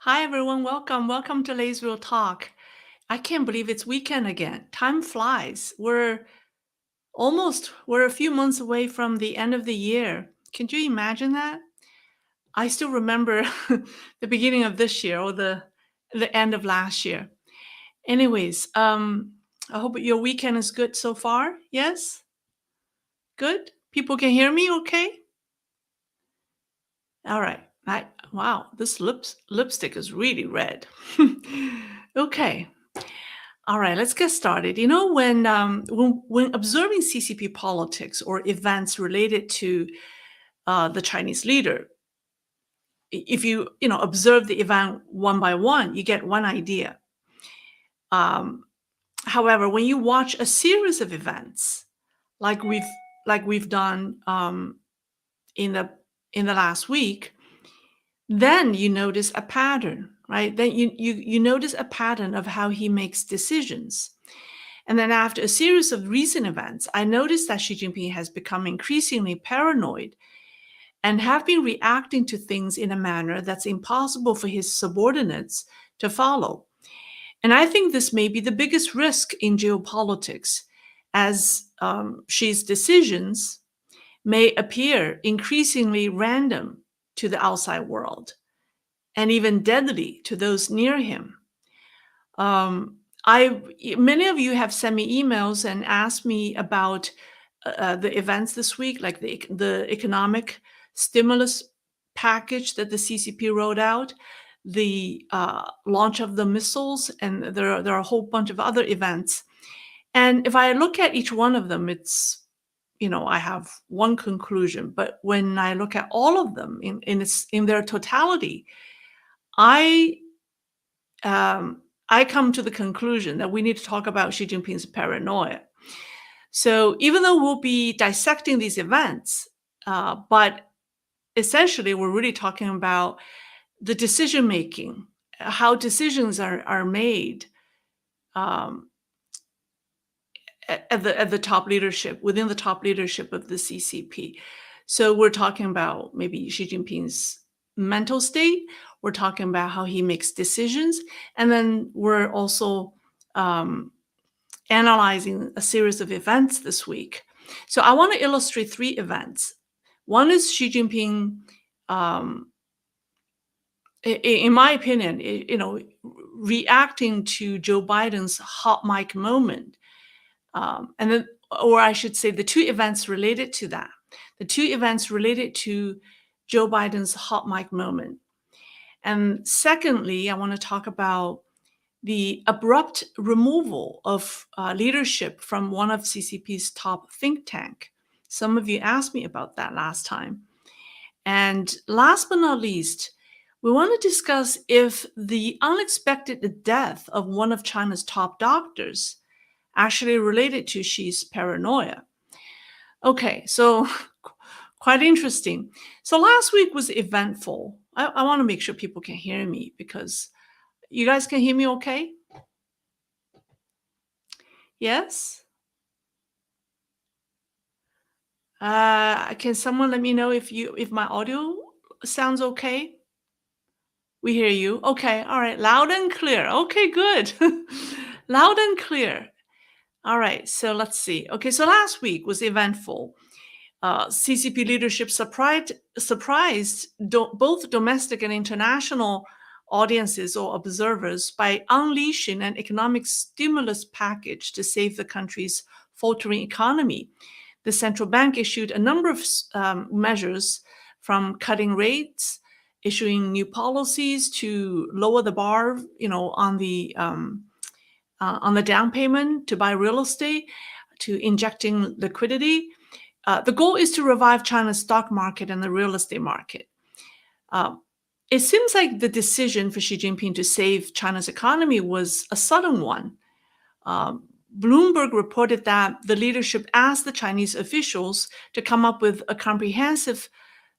Hi everyone, welcome to Leisrealtalk. I can't believe it's weekend again. Time flies. We're a few months away from the end of the year. Can you imagine that? I still remember the beginning of this year or the end of last year. Anyways, I hope your weekend is good so far. Yes? Good? People can hear me okay? All right. Wow, this lipstick is really red. Okay. All right, let's get started. When observing CCP politics or events related to the Chinese leader, if you observe the event one by one, you get one idea. Um, However, when you watch a series of events, like we've done in the last week, then you notice a pattern, right? Then you notice a pattern of how he makes decisions. And then after a series of recent events, I noticed that Xi Jinping has become increasingly paranoid and have been reacting to things in a manner that's impossible for his subordinates to follow. And I think this may be the biggest risk in geopolitics, as Xi's decisions may appear increasingly random to the outside world and even deadly to those near him. Um, I Many of you have sent me emails and asked me about the events this week, like the economic stimulus package that the CCP rolled out, the launch of the missiles, and there are a whole bunch of other events. And if I look at each one of them, I have one conclusion. But when I look at all of them in their totality, I I come to the conclusion that we need to talk about Xi Jinping's paranoia. So even though we'll be dissecting these events, but essentially we're really talking about the decision making, how decisions are made um, at the top leadership, within the top leadership of the CCP. So we're talking about maybe Xi Jinping's mental state. We're talking about how he makes decisions, and then we're also um, analyzing a series of events this week. So I want to illustrate three events. One is Xi Jinping, um, in my opinion, reacting to Joe Biden's hot mic moment, and then, or I should say, the two events related to that. The two events related to Joe Biden's hot mic moment. And secondly, I want to talk about the abrupt removal of leadership from one of CCP's top think tank. Some of you asked me about that last time. And last but not least, we want to discuss if the unexpected death of one of China's top doctors actually related to Xi's paranoia. Okay, so quite interesting. So last week was eventful. I want to make sure people can hear me because you guys can hear me okay? Yes? Can someone let me know if my audio sounds okay? We hear you. Okay. All right. Loud and clear. Okay, good. Loud and clear. All right. So let's see. Okay. So last week was eventful. CCP leadership surprised both domestic and international audiences or observers by unleashing an economic stimulus package to save the country's faltering economy. The central bank issued a number of measures, from cutting rates, issuing new policies to lower the bar, on the down payment to buy real estate, to injecting liquidity. The goal is to revive China's stock market and the real estate market. Uh, it seems like the decision for Xi Jinping to save China's economy was a sudden one. Um, Bloomberg reported that the leadership asked the Chinese officials to come up with a comprehensive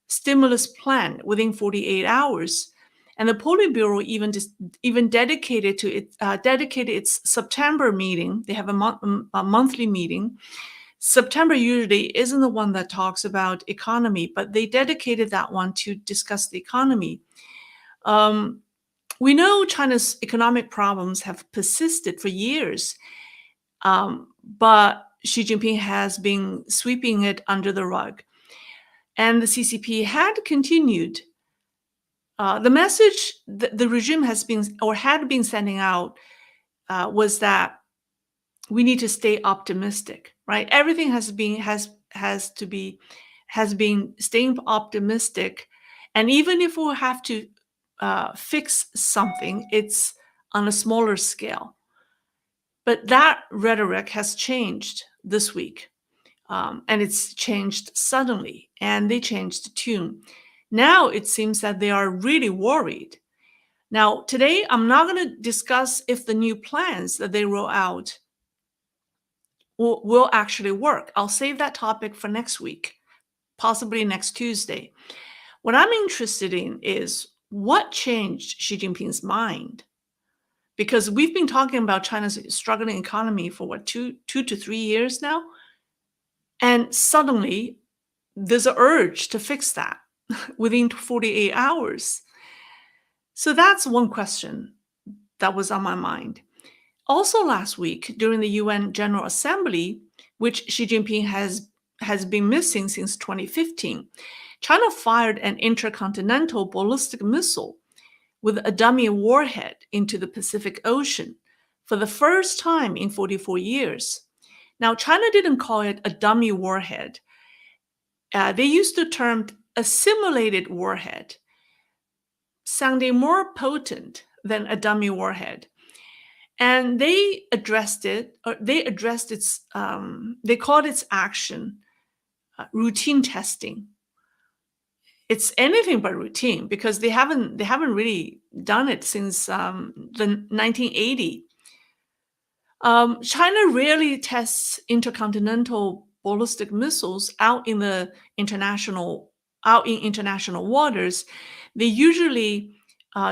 stimulus plan within 48 hours. And the Politburo even dedicated its September meeting. They have a monthly meeting. September usually isn't the one that talks about economy, but they dedicated that one to discuss the economy. Um, We know China's economic problems have persisted for years, but Xi Jinping has been sweeping it under the rug. And the CCP had continued. The message the regime has been or had been sending out was that we need to stay optimistic, right? Everything has been staying optimistic, and even if we have to fix something, it's on a smaller scale. But that rhetoric has changed this week, and it's changed suddenly, and they changed the tune. Now it seems that they are really worried. Now, today, I'm not going to discuss if the new plans that they roll out will actually work. I'll save that topic for next week, possibly next Tuesday. What I'm interested in is what changed Xi Jinping's mind? Because we've been talking about China's struggling economy for what, two to 3 years now? And suddenly there's an urge to fix that within 48 hours. So that's one question that was on my mind. Also last week, during the UN General Assembly, which Xi Jinping has been missing since 2015, China fired an intercontinental ballistic missile with a dummy warhead into the Pacific Ocean for the first time in 44 years. Now, China didn't call it a dummy warhead. They used the term a simulated warhead, sounding more potent than a dummy warhead. And they addressed it, or they addressed its, they called its action routine testing. It's anything but routine because they haven't really done it since the 1980. China rarely tests intercontinental ballistic missiles out in international waters. They usually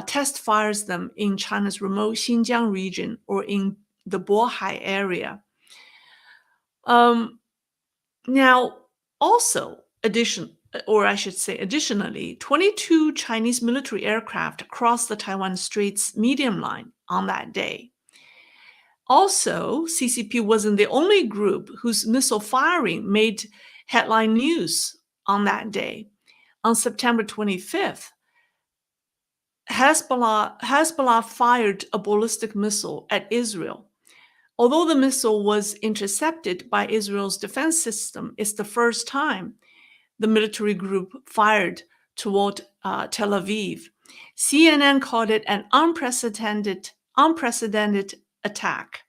test fires them in China's remote Xinjiang region or in the Bohai area. Now, also, additionally, 22 Chinese military aircraft crossed the Taiwan Straits medium line on that day. Also, CCP wasn't the only group whose missile firing made headline news on that day. On September 25th, Hezbollah fired a ballistic missile at Israel. Although the missile was intercepted by Israel's defense system, it's the first time the military group fired toward Tel Aviv. CNN called it an unprecedented attack.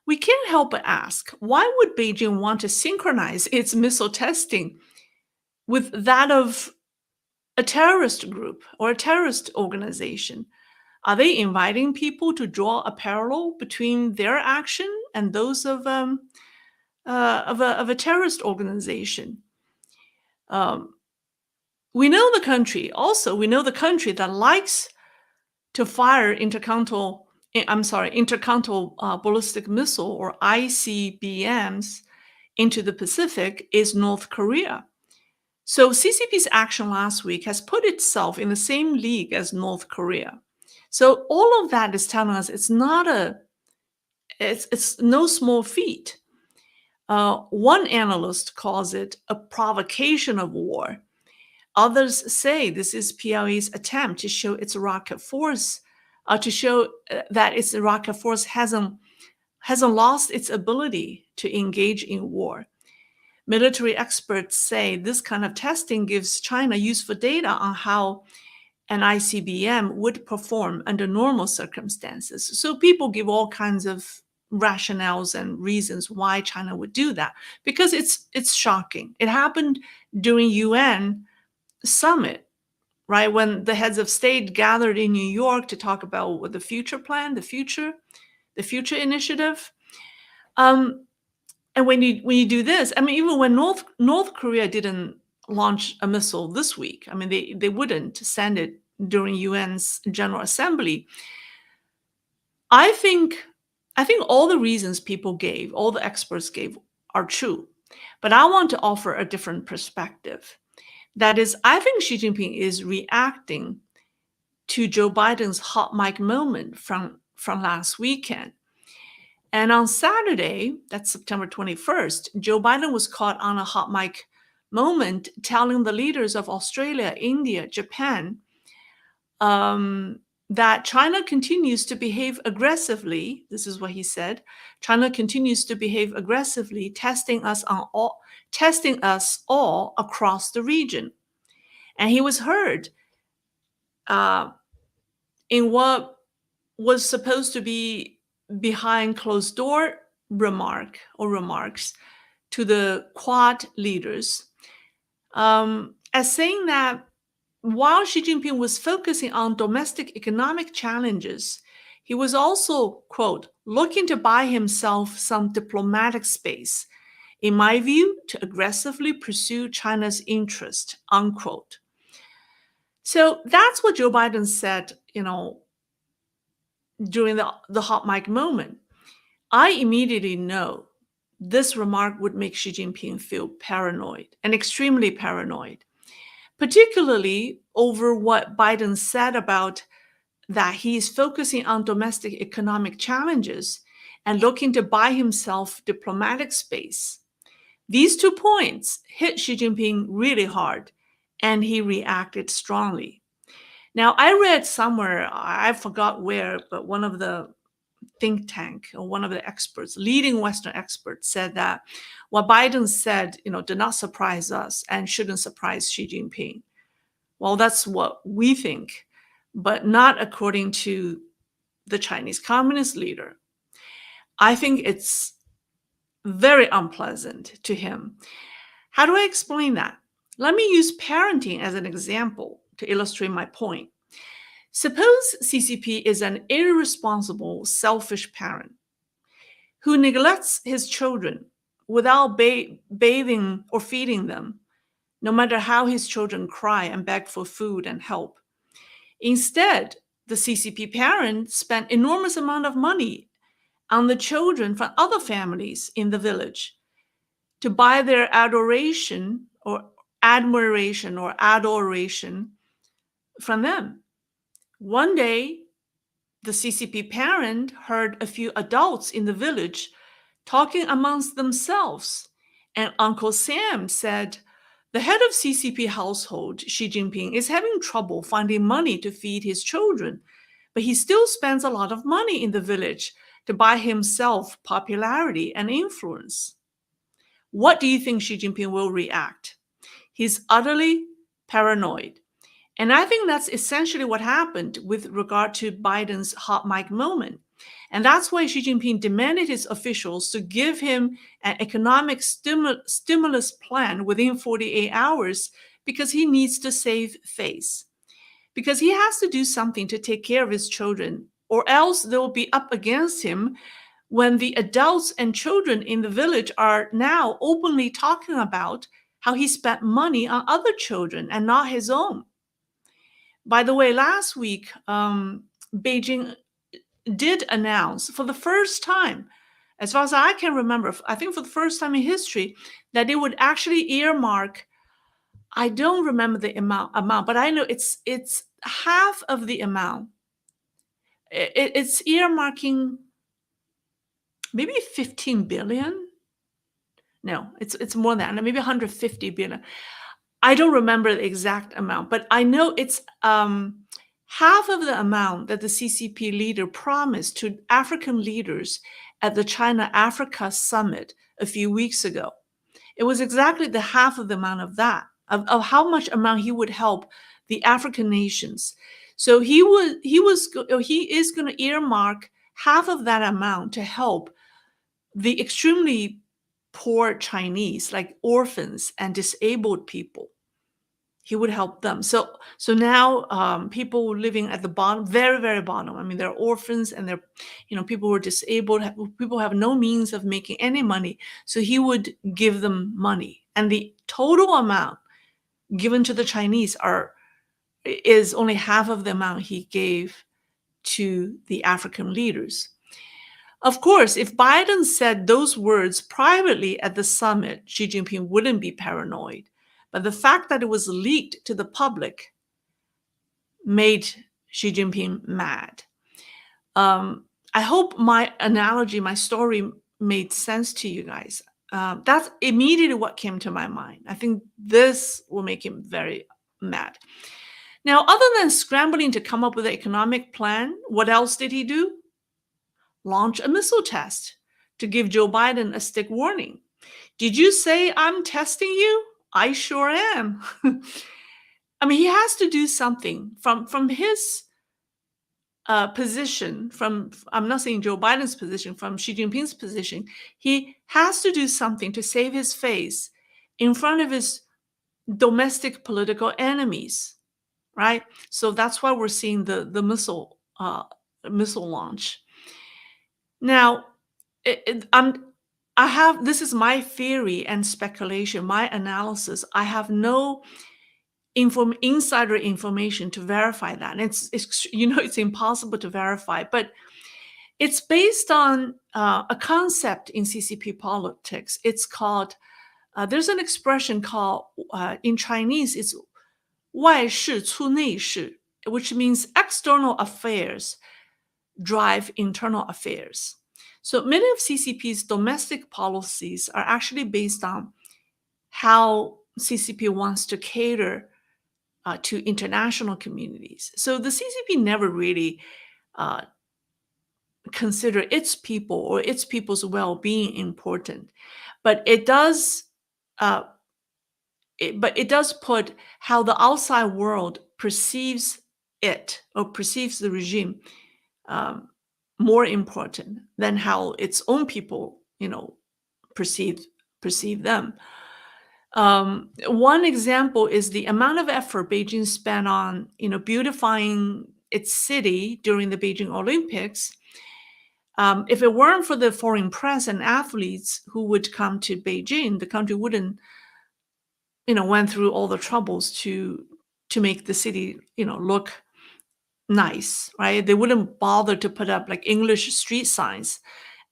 We can't help but ask, why would Beijing want to synchronize its missile testing with that of a terrorist group or a terrorist organization? Are they inviting people to draw a parallel between their action and those of a terrorist organization? We know the country. Also, we know the country that likes to fire intercontinental ballistic missile or ICBMs into the Pacific is North Korea. So CCP's action last week has put itself in the same league as North Korea. So all of that is telling us it's no small feat. One analyst calls it a provocation of war. Others say this is PLA's attempt to show its rocket force, that its rocket force hasn't lost its ability to engage in war. Military experts say this kind of testing gives China useful data on how an ICBM would perform under normal circumstances. So people give all kinds of rationales and reasons why China would do that, because it's shocking. It happened during UN summit, right? When the heads of state gathered in New York to talk about what the future plan, the future initiative. And when you do this, I mean, even when North Korea didn't launch a missile this week, I mean, they wouldn't send it during UN's General Assembly. I think all the reasons all the experts gave are true, but I want to offer a different perspective. That is, I think Xi Jinping is reacting to Joe Biden's hot mic moment from last weekend. And on Saturday, that's September 21st, Joe Biden was caught on a hot mic moment telling the leaders of Australia, India, Japan, that China continues to behave aggressively. This is what he said. China continues to behave aggressively, testing us all across the region. And he was heard uh, in what was supposed to be behind closed door remarks to the Quad leaders, as saying that while Xi Jinping was focusing on domestic economic challenges, he was also, quote, looking to buy himself some diplomatic space, in my view, to aggressively pursue China's interest, unquote. So that's what Joe Biden said, during the hot mic moment. I immediately know this remark would make Xi Jinping feel paranoid and extremely paranoid, particularly over what Biden said about that he's focusing on domestic economic challenges and looking to buy himself diplomatic space. These 2 points hit Xi Jinping really hard, and he reacted strongly. Now, I read somewhere, I forgot where, but one of the think tank or one of the experts, leading Western experts, said that what Biden said, did not surprise us and shouldn't surprise Xi Jinping. Well, that's what we think, but not according to the Chinese Communist leader. I think it's very unpleasant to him. How do I explain that? Let me use parenting as an example to illustrate my point. Suppose CCP is an irresponsible, selfish parent who neglects his children without bathing or feeding them, no matter how his children cry and beg for food and help. Instead, the CCP parent spent enormous amount of money on the children from other families in the village to buy their adoration or admiration or adoration from them. One day, the CCP parent heard a few adults in the village talking amongst themselves, and Uncle Sam said, the head of CCP household, Xi Jinping, is having trouble finding money to feed his children, but he still spends a lot of money in the village to buy himself popularity and influence. What do you think Xi Jinping will react? He's utterly paranoid. And I think that's essentially what happened with regard to Biden's hot mic moment. And that's why Xi Jinping demanded his officials to give him an economic stimulus plan within 48 hours, because he needs to save face. Because he has to do something to take care of his children, or else they will be up against him when the adults and children in the village are now openly talking about how he spent money on other children and not his own. By the way, last week, Beijing did announce for the first time, as far as I can remember, I think for the first time in history, that they would actually earmark, I don't remember the amount, but I know it's half of the amount. It's earmarking maybe 15 billion. No, it's more than that, maybe 150 billion. I don't remember the exact amount, but I know it's half of the amount that the CCP leader promised to African leaders at the China-Africa summit a few weeks ago. It was exactly the half of the amount of that, of how much amount he would help the African nations. So he is going to earmark half of that amount to help the extremely poor Chinese, like orphans and disabled people. He would help them. So now people living at the bottom, very, very bottom. I mean, they're orphans and they're, people who are disabled, people have no means of making any money. So he would give them money. And the total amount given to the Chinese is only half of the amount he gave to the African leaders. Of course, if Biden said those words privately at the summit, Xi Jinping wouldn't be paranoid. But the fact that it was leaked to the public made Xi Jinping mad. Um, I hope my analogy, my story made sense to you guys. That's immediately what came to my mind. I think this will make him very mad. Now, other than scrambling to come up with an economic plan, what else did he do? Launch a missile test to give Joe Biden a stick warning. Did you say I'm testing you? I sure am. I mean, he has to do something from his position. From I'm not saying Joe Biden's position, from Xi Jinping's position, he has to do something to save his face in front of his domestic political enemies, right? So that's why we're seeing the missile launch. Now, I have this is my theory and speculation, my analysis. I have no insider information to verify that. And it's it's impossible to verify, but it's based on a concept in CCP politics. It's called there's an expression called in Chinese it's 外事出内事, which means external affairs drive internal affairs. So many of CCP's domestic policies are actually based on how CCP wants to cater to international communities. So the CCP never really uh, consider its people or its people's well-being important, but it does. But it does put how the outside world perceives it or perceives the regime um, more important than how its own people, perceive perceive them. One example is the amount of effort Beijing spent on, beautifying its city during the Beijing Olympics. If it weren't for the foreign press and athletes who would come to Beijing, the country wouldn't, went through all the troubles to make the city, look nice, right? They wouldn't bother to put up like English street signs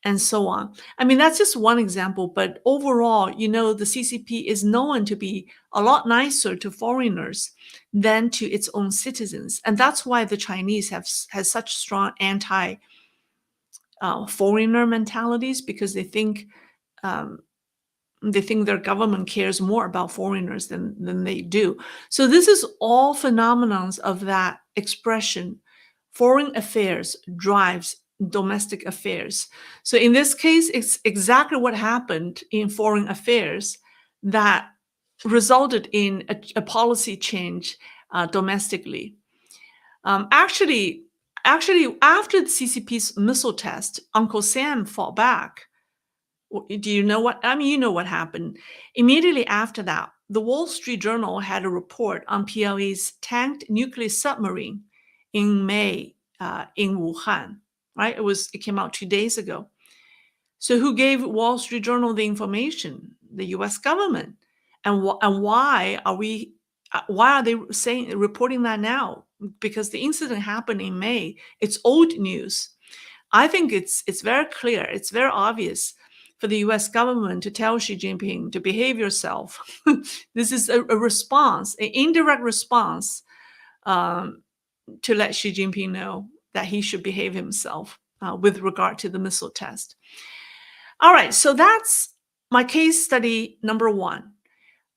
and so on. I mean, that's just one example, but overall, the CCP is known to be a lot nicer to foreigners than to its own citizens. And that's why the Chinese has such strong anti foreigner mentalities, because um, they think their government cares more about foreigners than they do. So this is all phenomenons of that expression. Foreign affairs drives domestic affairs. So in this case, it's exactly what happened in foreign affairs that resulted in a policy change domestically. Actually, after the CCP's missile test, Uncle Sam fought back. Do you know what? I mean, you know what happened. Immediately after that, the Wall Street Journal had a report on PLA's tanked nuclear submarine in May in Wuhan, right? It came out 2 days ago. So who gave Wall Street Journal the information? The U.S. government. And why are they reporting that now? Because the incident happened in May. It's old news. I think it's very clear. It's very obvious for the U.S. government to tell Xi Jinping to behave yourself. This is a response, an indirect response, to let Xi Jinping know that he should behave himself with regard to the missile test. All right, so that's my case study number one.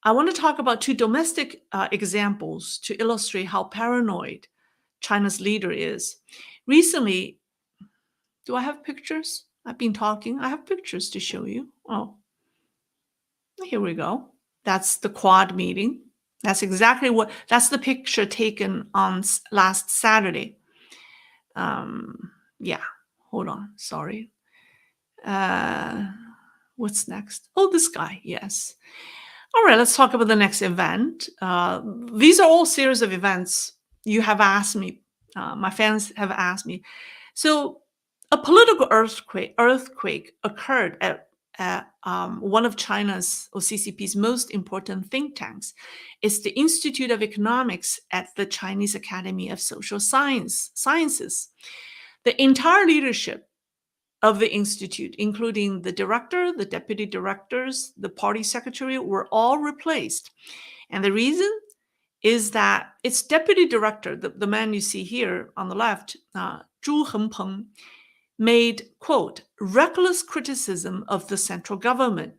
I want to talk about two domestic examples to illustrate how paranoid China's leader is. Recently, do I have pictures? I've been talking. I have pictures to show you. Oh, here we go. That's the Quad meeting. That's the picture taken on last Saturday. Yeah, hold on. Sorry. What's next? Oh, this guy. Yes. All right, let's talk about the next event. These are all series of events you have asked me. My fans have asked me. So a political earthquake occurred at one of China's or CCP's most important think tanks. It's the Institute of Economics at the Chinese Academy of Social Sciences. The entire leadership of the institute, including the director, the deputy directors, the party secretary, were all replaced. And the reason? is that its deputy director, the man you see here on the left, Zhu Hengpeng, made, quote, reckless criticism of the central government.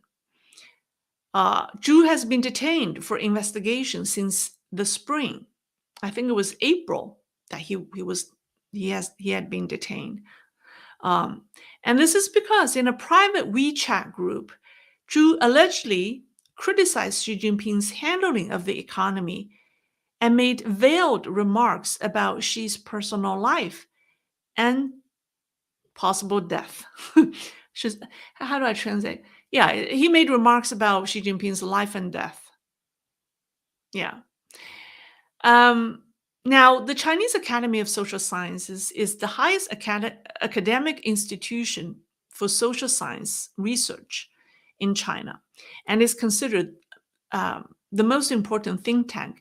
Zhu has been detained for investigation since the spring. I think it was April that he had been detained. Um, and this is because in a private WeChat group, Zhu allegedly criticized Xi Jinping's handling of the economy and made veiled remarks about Xi's personal life and possible death. How do I translate? Yeah, he made remarks about Xi Jinping's life and death. Yeah. Um, Now, the Chinese Academy of Social Sciences is the highest academic institution for social science research in China and is considered the most important think tank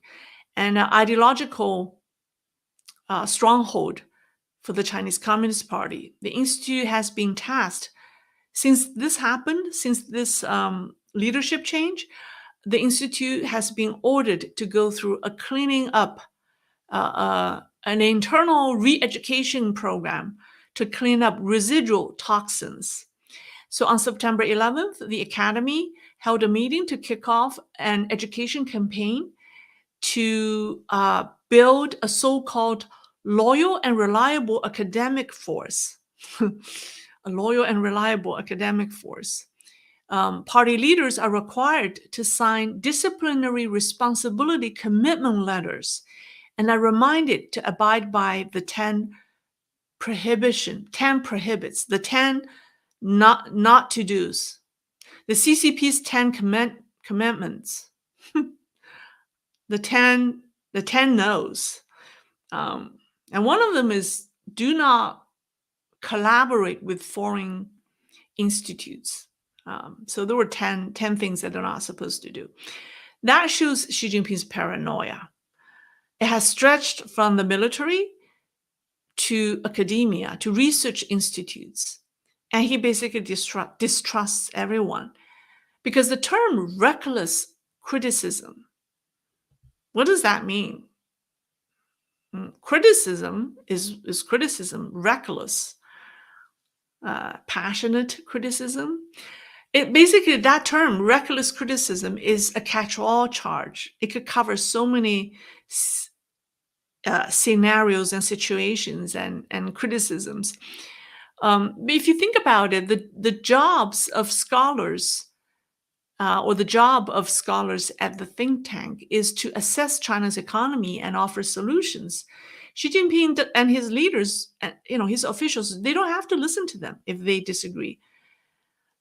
and ideological stronghold for the Chinese Communist Party. The institute has been tasked since this happened, since this leadership change. The institute has been ordered to go through a cleaning up, an internal re-education program to clean up residual toxins. So on September 11th, the Academy held a meeting to kick off an education campaign to build a so-called loyal and reliable academic force. A loyal and reliable academic force. Party leaders are required to sign disciplinary responsibility commitment letters and are reminded to abide by the 10 prohibits, the 10 not to do's, the CCP's 10 commandments, the 10 no's. And one of them is do not collaborate with foreign institutes. So there were 10 things that they're not supposed to do. That shows Xi Jinping's paranoia. It has stretched from the military to academia, to research institutes. And he basically distrusts everyone. Because the term reckless criticism, what does that mean? Criticism is criticism, reckless, passionate criticism. It basically, that term, reckless criticism, is a catch-all charge. It could cover so many scenarios and situations and criticisms. If you think about it, the jobs of scholars or the job of scholars at the think tank is to assess China's economy and offer solutions. Xi Jinping and his leaders, his officials, they don't have to listen to them if they disagree.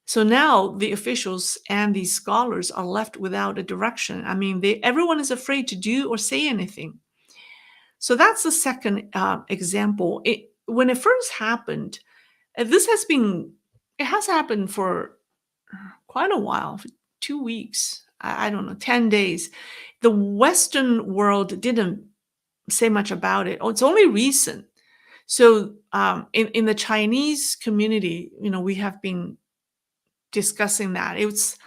So now the officials and these scholars are left without a direction. I mean, everyone is afraid to do or say anything. So that's the second example. When it first happened, it has happened for quite a while, for 2 weeks, I don't know, 10 days. The Western world didn't say much about it. It's only recent. So in the Chinese community, we have been discussing that. It's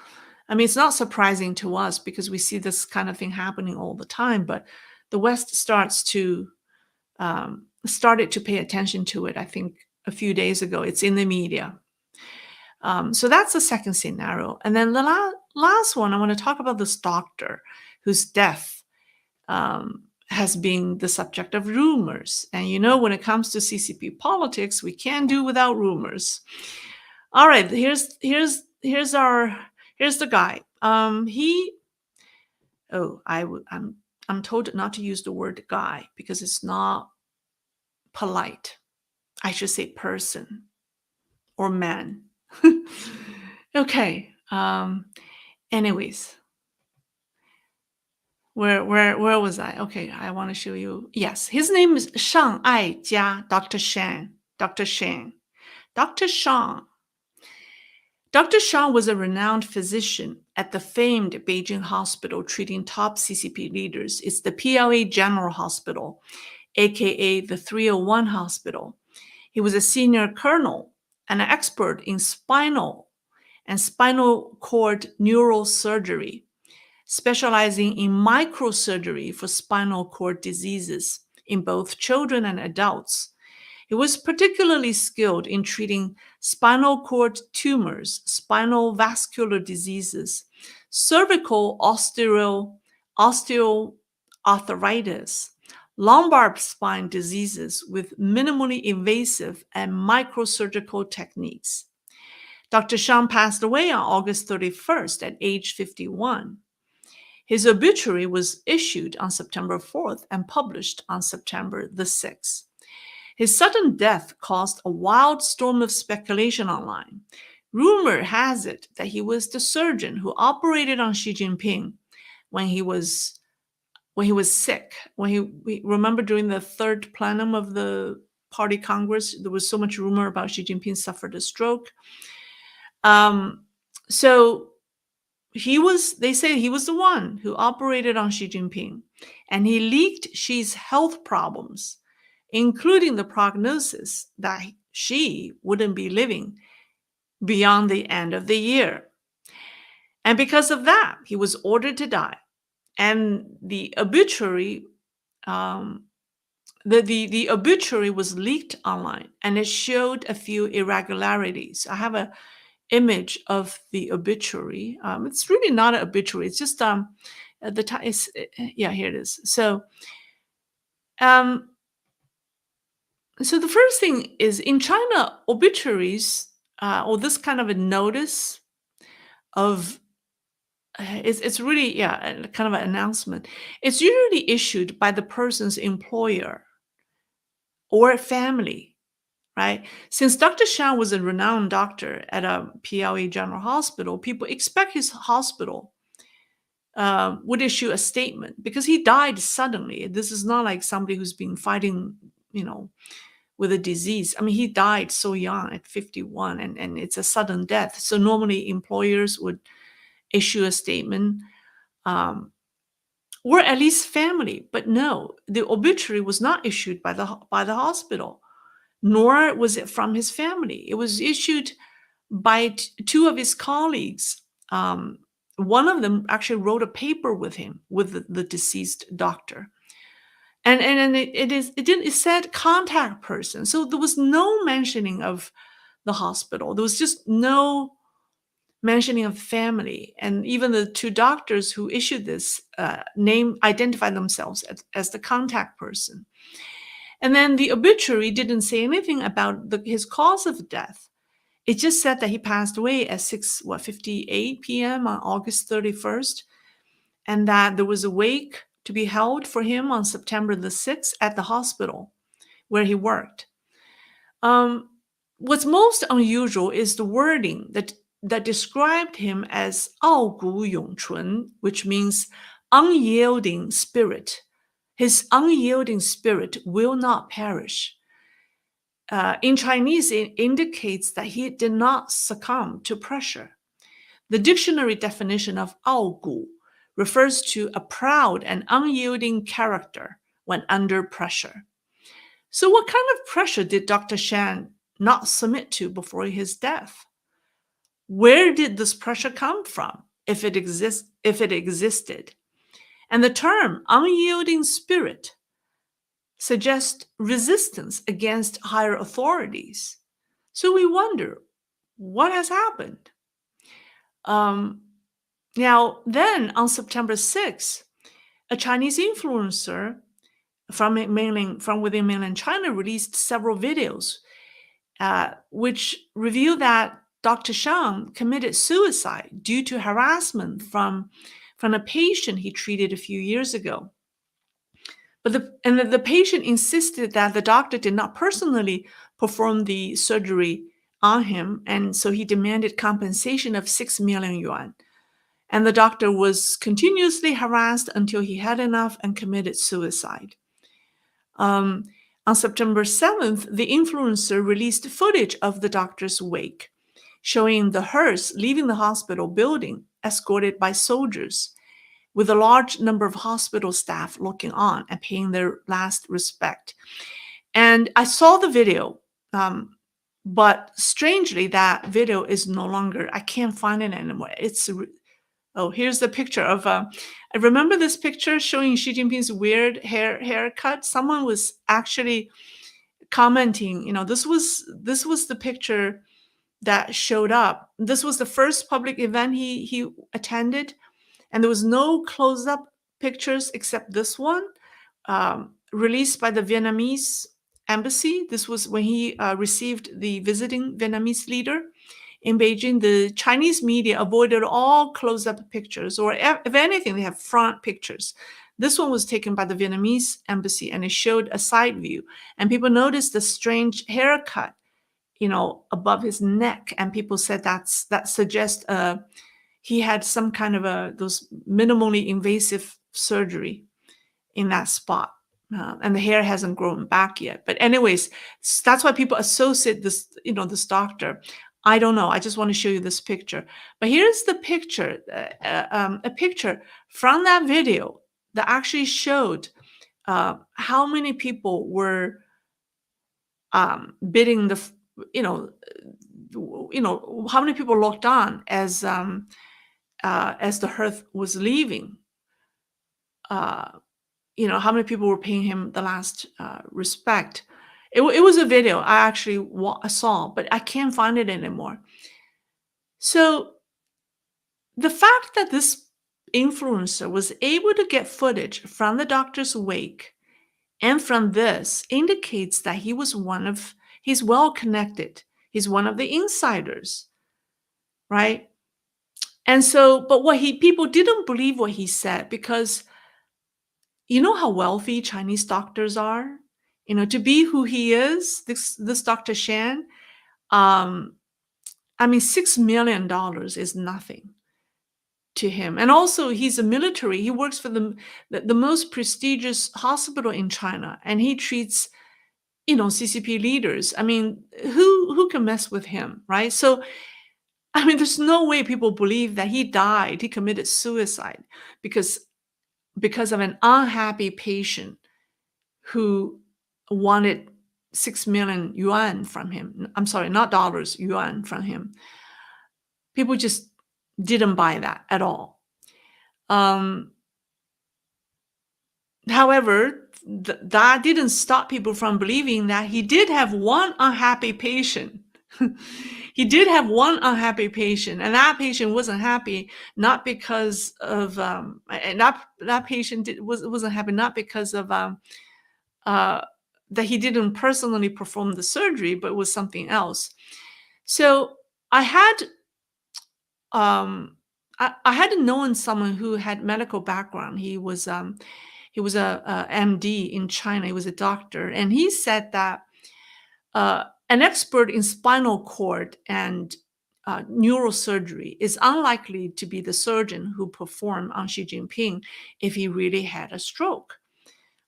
not surprising to us because we see this kind of thing happening all the time, but the West started to pay attention to it, I think, a few days ago. It's in the media. So that's the second scenario. And then the last one, I want to talk about this doctor whose death has been the subject of rumors. And when it comes to CCP politics, we can't do without rumors. All right, here's the guy. I'm told not to use the word guy because it's not polite. I should say person or man. Okay. Anyways, where was I? Okay, I want to show you. Yes, his name is Shang Aijia, Dr. Shan. Dr. Shan. Dr. Shang. Dr. Shang was a renowned physician at the famed Beijing hospital treating top CCP leaders. It's the PLA General Hospital, aka the 301 Hospital. He was a senior colonel and an expert in spinal cord neural surgery. specializing in microsurgery for spinal cord diseases in both children and adults. He was particularly skilled in treating spinal cord tumors, spinal vascular diseases, cervical osteoarthritis, lumbar spine diseases with minimally invasive and microsurgical techniques. Dr. Shang passed away on August 31st at age 51. His obituary was issued on September 4th and published on September the 6th. His sudden death caused a wild storm of speculation online. Rumor has it that he was the surgeon who operated on Xi Jinping when he was sick. We remember during the third plenum of the Party Congress, there was so much rumor about Xi Jinping suffered a stroke. So they say he was the one who operated on Xi Jinping, and he leaked Xi's health problems, including the prognosis that Xi wouldn't be living beyond the end of the year. And because of that, he was ordered to die. And the obituary, the obituary was leaked online, and it showed a few irregularities. I have an image of the obituary. It's really not an obituary. It's just at the time. Yeah, here it is. So the first thing is in China, obituaries or this kind of a notice of it's really kind of an announcement. It's usually issued by the person's employer or family, right? Since Dr. Shang was a renowned doctor at a PLA General Hospital, people expect his hospital would issue a statement because he died suddenly. This is not like somebody who's been fighting, with a disease. I mean, he died so young at 51, and it's a sudden death. So normally employers would issue a statement, or at least family. But no, the obituary was not issued by the hospital, nor was it from his family. It was issued by two of his colleagues. One of them actually wrote a paper with him, with the deceased doctor. And it said contact person. So there was no mentioning of the hospital. There was just no mentioning of family. And even the two doctors who issued this identified themselves as the contact person. And then the obituary didn't say anything about his cause of death. It just said that he passed away at 6:58 p.m. on August 31st, and that there was a wake to be held for him on September the 6th at the hospital where he worked. What's most unusual is the wording that described him as 傲骨永存, which means unyielding spirit. His unyielding spirit will not perish. In Chinese, it indicates that he did not succumb to pressure. The dictionary definition of 傲骨 refers to a proud and unyielding character when under pressure. So what kind of pressure did Dr. Shang not submit to before his death? Where did this pressure come from, if it existed? And the term unyielding spirit suggests resistance against higher authorities. So we wonder, what has happened? Now, then on September 6th, a Chinese influencer from within mainland China released several videos which reveal that Dr. Shang committed suicide due to harassment from a patient he treated a few years ago. But the patient insisted that the doctor did not personally perform the surgery on him, and so he demanded compensation of 6 million yuan. And the doctor was continuously harassed until he had enough and committed suicide. On September 7th, the influencer released footage of the doctor's wake, showing the hearse leaving the hospital building, escorted by soldiers, with a large number of hospital staff looking on and paying their last respect. And I saw the video, but strangely, that video is no longer, I can't find it anymore. Oh, here's the picture of. I remember this picture showing Xi Jinping's weird haircut. Someone was actually commenting. This was the picture that showed up. This was the first public event he attended, and there was no close up pictures except this one, released by the Vietnamese embassy. This was when he received the visiting Vietnamese leader in Beijing. The Chinese media avoided all close up pictures, or if anything, they have front pictures. This one was taken by the Vietnamese embassy, and it showed a side view. And people noticed the strange haircut, above his neck, and people said that suggests he had some kind of those minimally invasive surgery in that spot. And the hair hasn't grown back yet. But anyways, that's why people associate this doctor. I don't know. I just want to show you this picture. But here's the picture, a picture from that video that actually showed how many people were bidding how many people looked on as the hearth was leaving. How many people were paying him the last respect. It was a video I actually saw, but I can't find it anymore. So the fact that this influencer was able to get footage from the doctor's wake and from this indicates that he's well connected. He's one of the insiders, right? And so, but people didn't believe what he said, because you know how wealthy Chinese doctors are? To be who he is, this Dr. Shan, $6 million is nothing to him. And also he's a military. He works for the most prestigious hospital in China, and he treats, CCP leaders. Who can mess with him, right? So, there's no way people believe that he committed suicide because of an unhappy patient who wanted 6 million yuan from him. I'm sorry, not dollars, yuan from him. People just didn't buy that at all. However, that didn't stop people from believing that he did have one unhappy patient. He did have one unhappy patient, and that patient wasn't happy not because of and that patient wasn't happy not because of that he didn't personally perform the surgery, but it was something else. So I had I had known someone who had medical background. He was a MD in China. He was a doctor, and he said that an expert in spinal cord and neurosurgery is unlikely to be the surgeon who performed on Xi Jinping if he really had a stroke,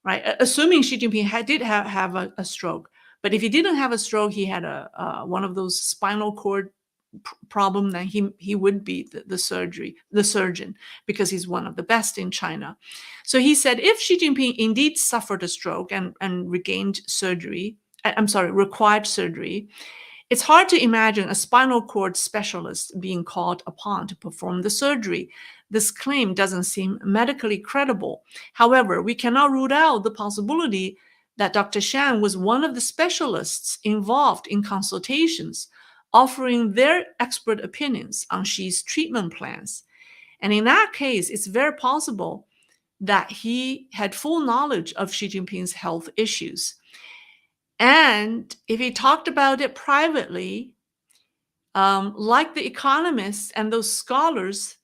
right? Assuming Xi Jinping did have a stroke. But if he didn't have a stroke, he had one of those spinal cord problem, then he would be the surgeon, because he's one of the best in China. So he said if Xi Jinping indeed suffered a stroke and required surgery, it's hard to imagine a spinal cord specialist being called upon to perform the surgery. This claim doesn't seem medically credible. However, we cannot rule out the possibility that Dr. Shan was one of the specialists involved in consultations, offering their expert opinions on Xi's treatment plans. And in that case, it's very possible that he had full knowledge of Xi Jinping's health issues. And if he talked about it privately, like the economists and those scholars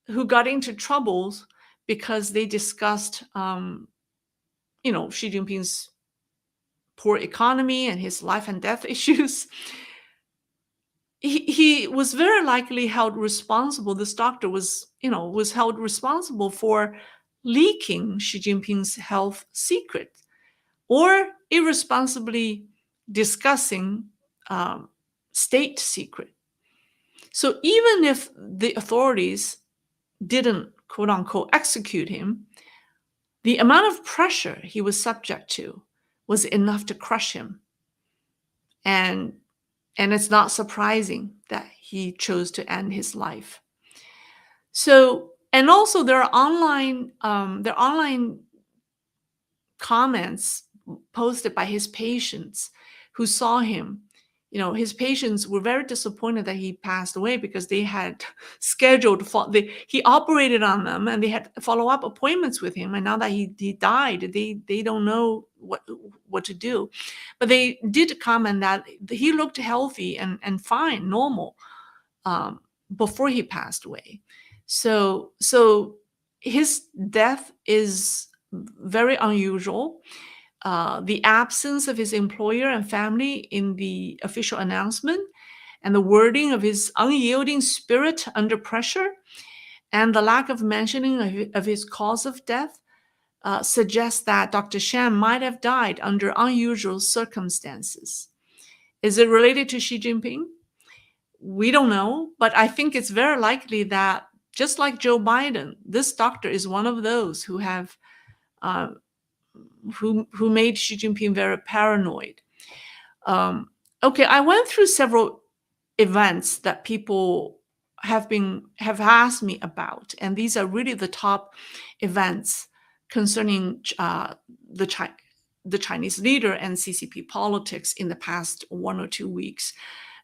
who got into troubles because they discussed, Xi Jinping's poor economy and his life and death issues, he was very likely held responsible. This doctor was held responsible for leaking Xi Jinping's health secret, or irresponsibly discussing state secret. So even if the authorities didn't, quote unquote, execute him, the amount of pressure he was subject to was enough to crush him. And it's not surprising that he chose to end his life. So, and also there are online comments posted by his patients who saw him. His patients were very disappointed that he passed away because they had scheduled he operated on them and they had follow-up appointments with him, and now that he died, they don't know what to do. But they did comment that he looked healthy and fine, normal, um, before he passed away. So his death is very unusual. The absence of his employer and family in the official announcement, and the wording of his unyielding spirit under pressure, and the lack of mentioning of his cause of death suggests that Dr. Shan might have died under unusual circumstances. Is it related to Xi Jinping? We don't know, but I think it's very likely that, just like Joe Biden, this doctor is one of those who have uh, who made Xi Jinping very paranoid. Um, okay, I went through several events that people have asked me about, and these are really the top events concerning the the Chinese leader and CCP politics in the past 1 or 2 weeks.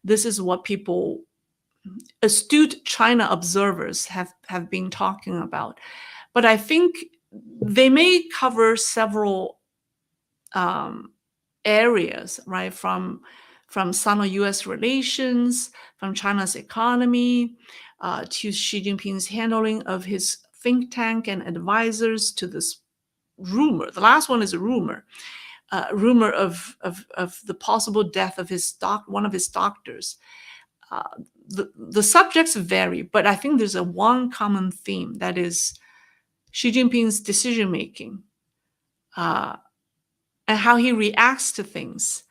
This is what people, astute China observers, have been talking about. But I think they may cover several um, areas, right? From Sino-U.S. relations, from China's economy, to Xi Jinping's handling of his think tank and advisors, to this rumor. The last one is a rumor, rumor of the possible death of one of his doctors. Uh, the subjects vary, but I think there's a one common theme, that is Xi Jinping's decision making, uh, and how he reacts to things.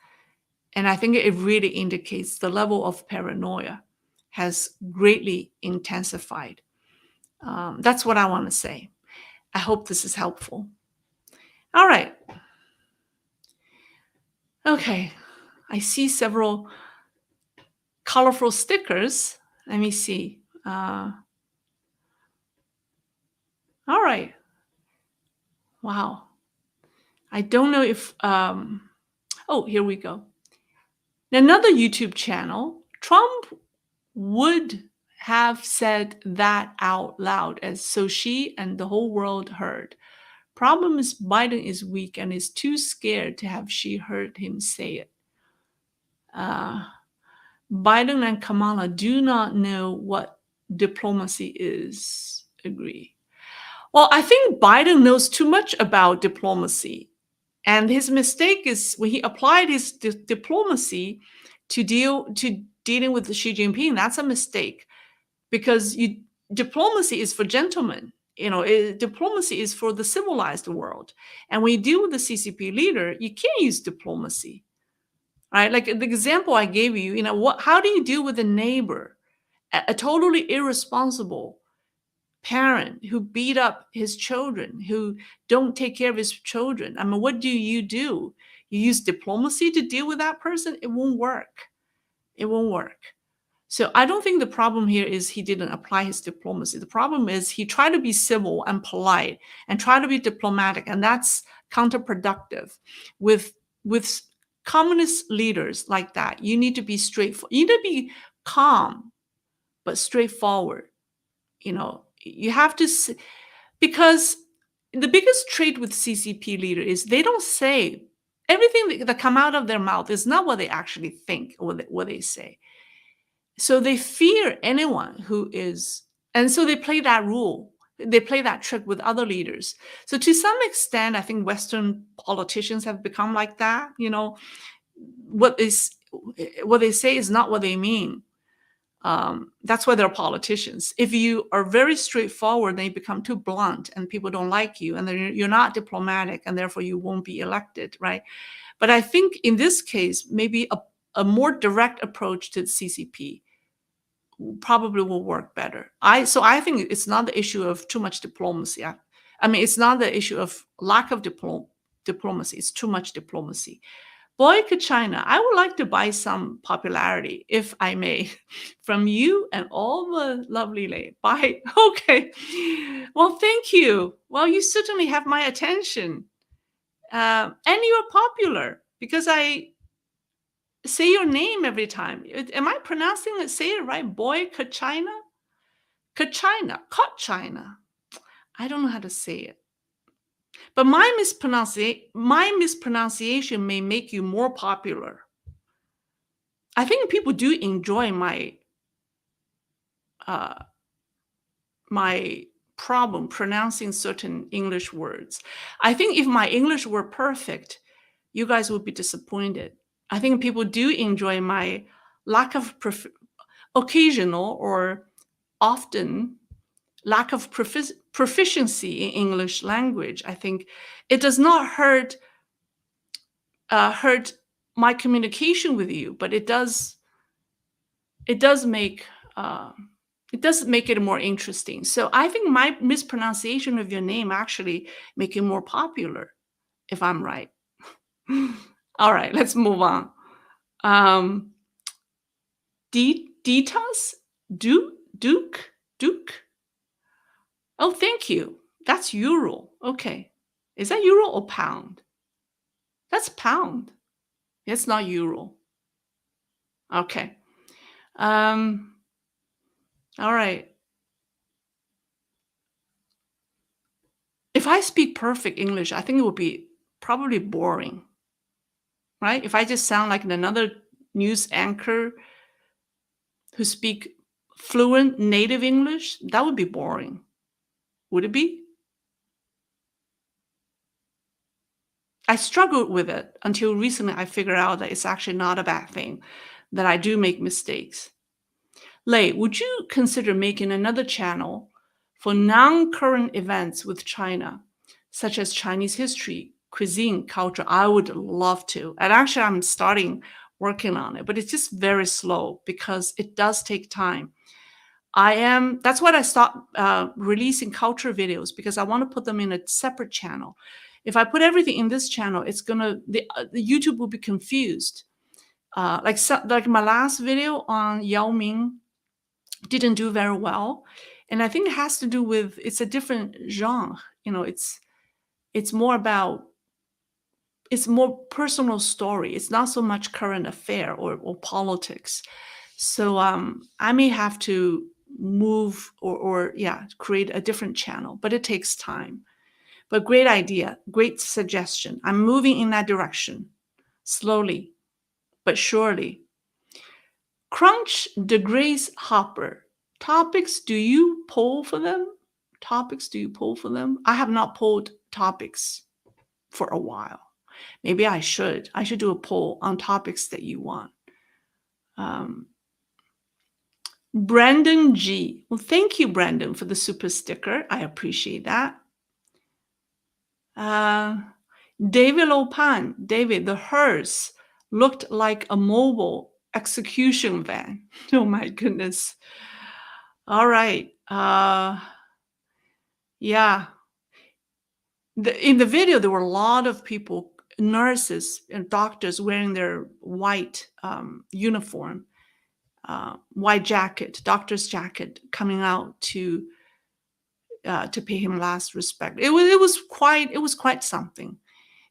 And I think it really indicates the level of paranoia has greatly intensified. That's what I want to say. I hope this is helpful. All right. Okay. I see several colorful stickers. Let me see. All right. Wow. I don't know if, oh, here we go. Another YouTube channel, Trump would have said that out loud, as so she and the whole world heard. Problem is Biden is weak and is too scared to have she heard him say it. Uh, Biden and Kamala do not know what diplomacy is. Agree. Well, I think Biden knows too much about diplomacy. And his mistake is when he applied his diplomacy to dealing with Xi Jinping. That's a mistake, because diplomacy is for gentlemen. Diplomacy is for the civilized world. And when you deal with the CCP leader, you can't use diplomacy, right? Like the example I gave you, how do you deal with a neighbor, a totally irresponsible parent who beat up his children, who don't take care of his children? I mean, what do? You use diplomacy to deal with that person? It won't work. It won't work. So I don't think the problem here is he didn't apply his diplomacy. The problem is he tried to be civil and polite and try to be diplomatic, and that's counterproductive. With communist leaders like that, you need to be straightforward. You need to be calm but straightforward. You have to, because the biggest trait with CCP leader is they don't say everything that come out of their mouth is not what they actually think or what they say. So they fear anyone who is, and so they play that rule. They play that trick with other leaders. So to some extent, I think Western politicians have become like that. What they say is not what they mean. That's why they're politicians. If you are very straightforward, then you become too blunt and people don't like you, and then you're not diplomatic, and therefore you won't be elected, right? But I think in this case, maybe a more direct approach to the CCP probably will work better. So I think it's not the issue of too much diplomacy. I mean, it's not the issue of lack of diplomacy. It's too much diplomacy. Boycott China. I would like to buy some popularity, if I may, from you and all the lovely lady. Bye. Okay. Well, thank you. Well, you certainly have my attention. And you're popular because I say your name every time. Am I pronouncing it? Say it right. Boy, Kachina? Kachina. Kachina. I don't know how to say it. But my mispronunciation may make you more popular. I think people do enjoy uh, my problem pronouncing certain English words. I think if my English were perfect, you guys would be disappointed. I think people do enjoy my lack of occasional or often lack of proficiency in English language. I think it does not hurt my communication with you, but it does make uh, it does make it more interesting. So I think my mispronunciation of your name actually make it more popular, if I'm right. All right, let's move on. Um, Ditas, Duke. Oh, thank you. That's euro. Okay, is that euro or pound? That's pound. It's not euro. Okay. Um, all right. If I speak perfect English, I think it would be probably boring, right? If I just sound like another news anchor who speak fluent native English, that would be boring. Would it be? I struggled with it until recently I figured out that it's actually not a bad thing, that I do make mistakes. Lei, would you consider making another channel for non-current events with China, such as Chinese history, cuisine, culture? I would love to. And actually, I'm starting working on it, but it's just very slow because it does take time. That's why I stopped releasing culture videos, because I want to put them in a separate channel. If I put everything in this channel, the YouTube will be confused. Like my last video on Yao Ming didn't do very well, and I think it has to do with it's a different genre. It's more about it's more personal story. It's not so much current affair or politics. So I may have to move or yeah, create a different channel, but it takes time. But great idea, great suggestion. I'm moving in that direction slowly but surely. Crunch the Grace Hopper. Topics, do you poll for them? Topics, do you poll for them? I have not polled topics for a while. Maybe I should. I should do a poll on topics that you want. Um, Brandon G. Well, thank you, Brandon, for the super sticker. I appreciate that. David Lopan. David, the hearse looked like a mobile execution van. Oh my goodness. All right. Yeah. In the video, there were a lot of people, nurses and doctors wearing their white uniform, white jacket, doctor's jacket, coming out to pay him last respect. It was quite something.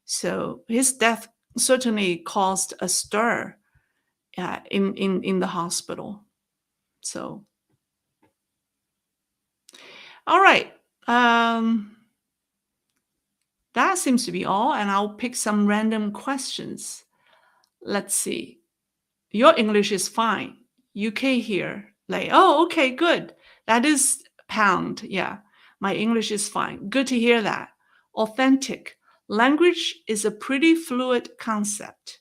So his death certainly caused a stir in the hospital. So, all right. That seems to be all, and I'll pick some random questions. Let's see. Your English is fine. UK here. Like, oh, okay, good. That is pound. Yeah. My English is fine. Good to hear that. Authentic. Language is a pretty fluid concept.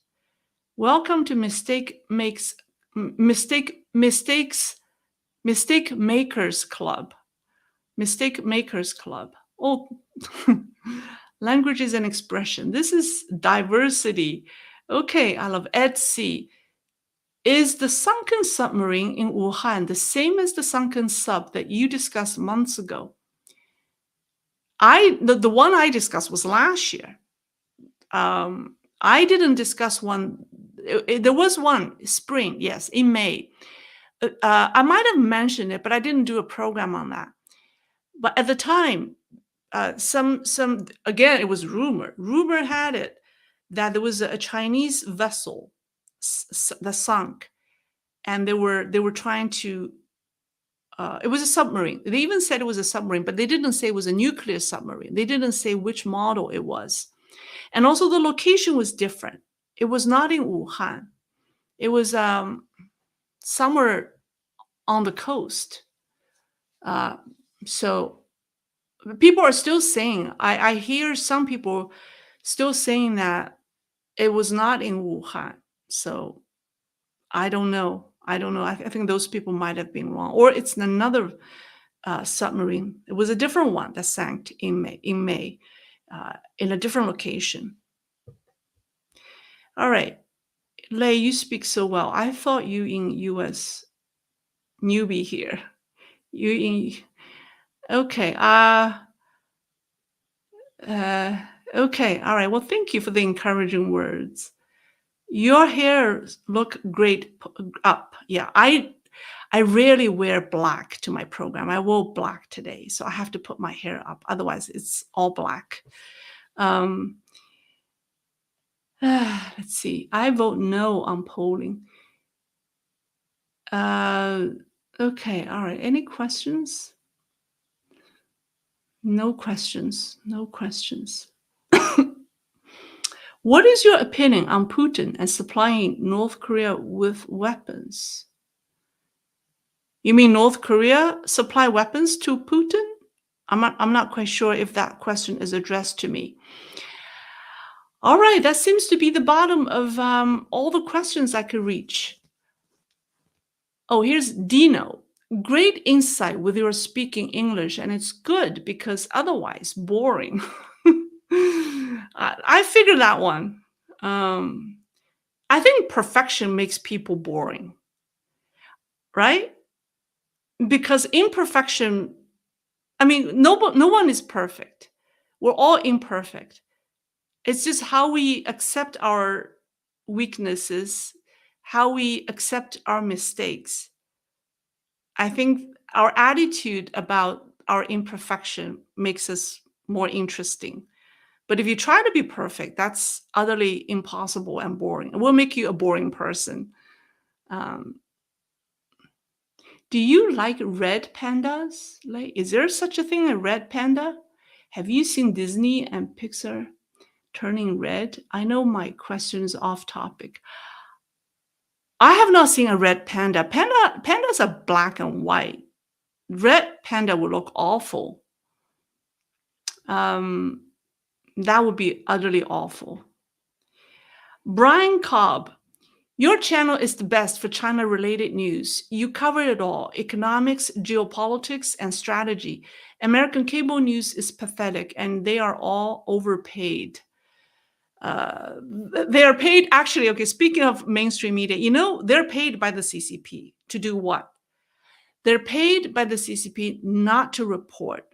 Welcome to Mistake Makers Club. Mistake Makers Club. Oh, language is an expression. This is diversity. Okay, I love Ed C. Is the sunken submarine in Wuhan the same as the sunken sub that you discussed months ago? The one I discussed was last year. I didn't discuss one. There was one spring, yes, in May. I might have mentioned it, but I didn't do a program on that. But at the time, some again, it was rumor. Rumor had it that there was a Chinese vessel that sunk, and they were trying to. It was a submarine. They even said it was a submarine, but they didn't say it was a nuclear submarine. They didn't say which model it was, and also the location was different. It was not in Wuhan. It was somewhere on the coast. Uh, so people are still saying. I hear some people still saying that it was not in Wuhan. So I don't know. I don't know. I think those people might have been wrong, or it's another submarine. It was a different one that sank in May. In a different location. All right, Lei, you speak so well. I thought you in U.S. newbie here. You in okay. Uh, okay. All right. Well, thank you for the encouraging words. Your hair look great up. Yeah, I rarely wear black to my program. I wore black today, so I have to put my hair up. Otherwise, it's all black. Um, let's see. I vote no on polling. Uh, okay. All right. Any questions? No questions. No questions. What is your opinion on Putin and supplying North Korea with weapons? You mean North Korea supply weapons to Putin? I'm not quite sure if that question is addressed to me. All right, that seems to be the bottom of all the questions I could reach. Oh, here's Dino. Great insight with your speaking English, and it's good because otherwise boring. I figured that one. I think perfection makes people boring, right? Because imperfection, I mean, no one is perfect. We're all imperfect. It's just how we accept our weaknesses, how we accept our mistakes. I think our attitude about our imperfection makes us more interesting. But if you try to be perfect, that's utterly impossible and boring. It will make you a boring person. Um, do you like red pandas? Like, is there such a thing, a red panda? Have you seen Disney and Pixar turning red? I know my question is off topic. I have not seen a red panda. Pandas are black and white. Red panda would look awful. That would be utterly awful. Brian Cobb, your channel is the best for China related news. You cover it all: economics, geopolitics, and strategy. American cable news is pathetic, and they are all overpaid. They are paid, actually. Okay, speaking of mainstream media, they're paid by the CCP to do what? They're paid by the CCP not to report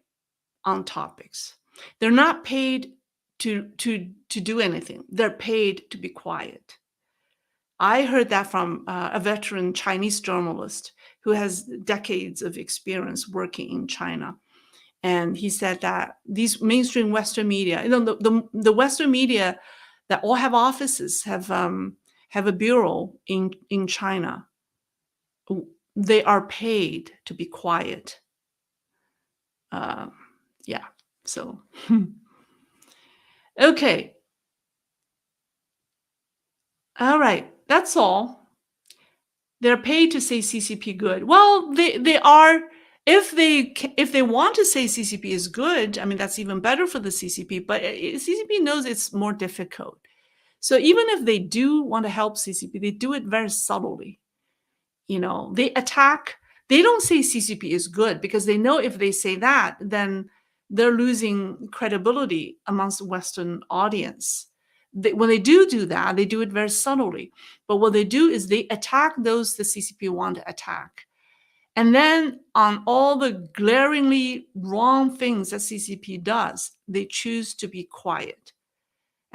on topics. They're not paid to do anything. They're paid to be quiet. I heard that from a veteran Chinese journalist who has decades of experience working in China. And he said that these mainstream Western media, the Western media that all have offices, have a bureau in China. They are paid to be quiet. Yeah. So, okay. All right. That's all. They're paid to say CCP good. Well, they are. If they want to say CCP is good, I mean, that's even better for the CCP. But CCP knows it's more difficult. So even if they do want to help CCP, they do it very subtly. They attack. They don't say CCP is good because they know if they say that, then they're losing credibility amongst the Western audience. When they do that, they do it very subtly. But what they do is they attack those the CCP want to attack. And then on all the glaringly wrong things that CCP does, they choose to be quiet.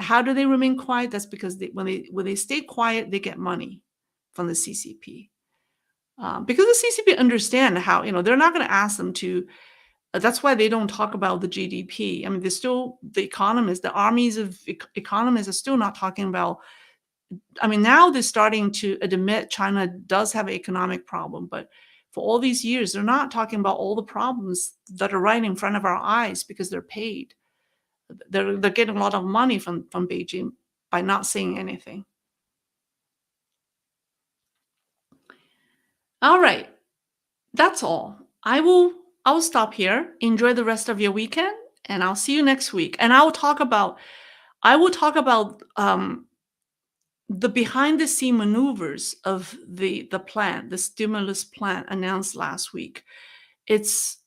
How do they remain quiet? That's because when they stay quiet, they get money from the CCP. Because the CCP understand how, they're not going to ask them to. That's why they don't talk about the GDP. I mean, they're still the economists, the armies of economists are still not talking about. I mean, now they're starting to admit China does have an economic problem, but for all these years, they're not talking about all the problems that are right in front of our eyes because they're paid. They're getting a lot of money from Beijing by not saying anything. All right, that's all. I will stop here. Enjoy the rest of your weekend, and I'll see you next week. And I will talk about the behind the scene maneuvers of the plan, the stimulus plan announced last week. It's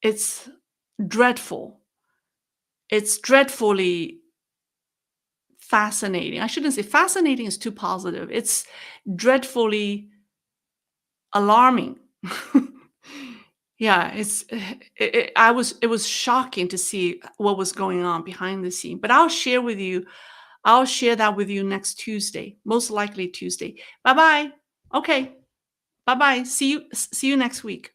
it's dreadful. It's dreadfully fascinating. I shouldn't say fascinating is too positive. It's dreadfully alarming. Yeah, it was shocking to see what was going on behind the scene. But I'll share that with you next Tuesday, most likely Tuesday. Bye-bye. Okay. Bye-bye. See you next week.